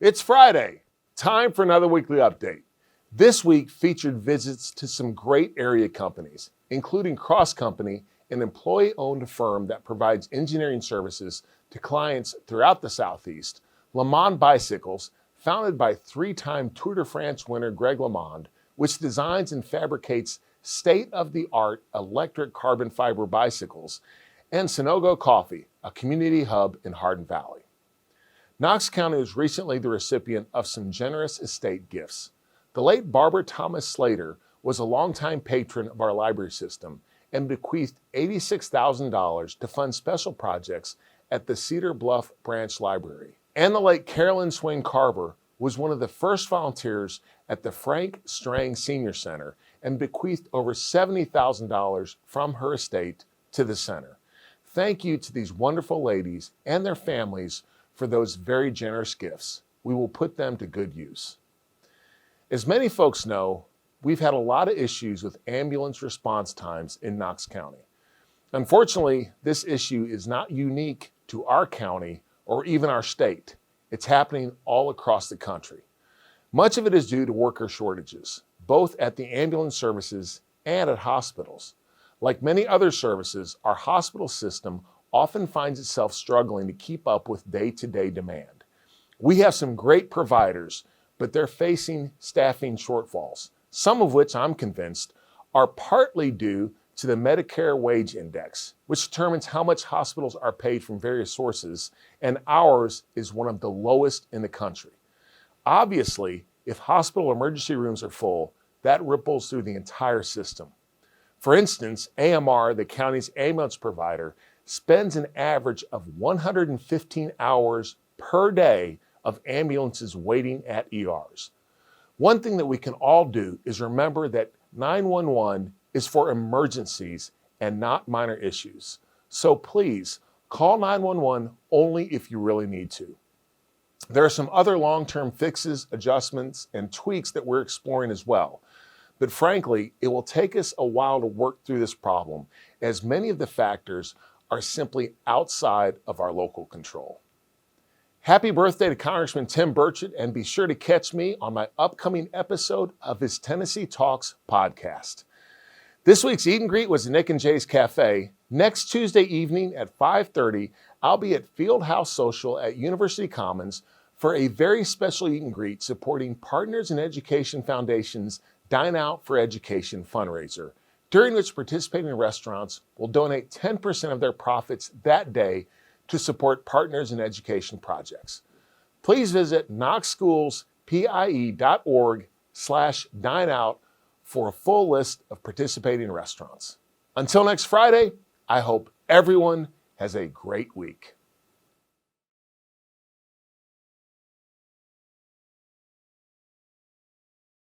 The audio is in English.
It's Friday, time for another weekly update. This week featured visits to some great area companies, including Cross Company, an employee-owned firm that provides engineering services to clients throughout the Southeast, LeMond Bicycles, founded by three-time Tour de France winner Greg LeMond, which designs and fabricates state-of-the-art electric carbon fiber bicycles, and Sunago Coffee, a community hub in Hardin Valley. Knox County was recently the recipient of some generous estate gifts. The late Barbara Thomas Slater was a longtime patron of our library system and bequeathed $86,000 to fund special projects at the Cedar Bluff Branch Library. And the late Carolyn Swayne Carver was one of the first volunteers at the Frank Strang Senior Center and bequeathed over $70,000 from her estate to the center. Thank you to these wonderful ladies and their families for those very generous gifts. We will put them to good use. As many folks know, we've had a lot of issues with ambulance response times in Knox County. Unfortunately, this issue is not unique to our county or even our state. It's happening all across the country. Much of it is due to worker shortages, both at the ambulance services and at hospitals. Like many other services, our hospital system often finds itself struggling to keep up with day-to-day demand. We have some great providers, but they're facing staffing shortfalls, some of which I'm convinced are partly due to the Medicare wage index, which determines how much hospitals are paid from various sources, and ours is one of the lowest in the country. Obviously, if hospital emergency rooms are full, that ripples through the entire system. For instance, AMR, the county's ambulance provider, spends an average of 115 hours per day of ambulances waiting at ERs. One thing that we can all do is remember that 911 is for emergencies and not minor issues. So please call 911 only if you really need to. There are some other long-term fixes, adjustments, and tweaks that we're exploring as well. But frankly, it will take us a while to work through this problem, as many of the factors are simply outside of our local control. Happy birthday to Congressman Tim Burchett, and be sure to catch me on my upcoming episode of his Tennessee Talks podcast. This week's Eat and Greet was at Nick and Jay's Cafe. Next Tuesday evening at 5:30, I'll be at Fieldhouse Social at University Commons for a very special Eat and Greet supporting Partners in Education Foundation's Dine Out for Education fundraiser, during which participating restaurants will donate 10% of their profits that day to support Partners in Education projects. Please visit knoxschoolspie.org/dineout for a full list of participating restaurants. Until next Friday, I hope everyone has a great week.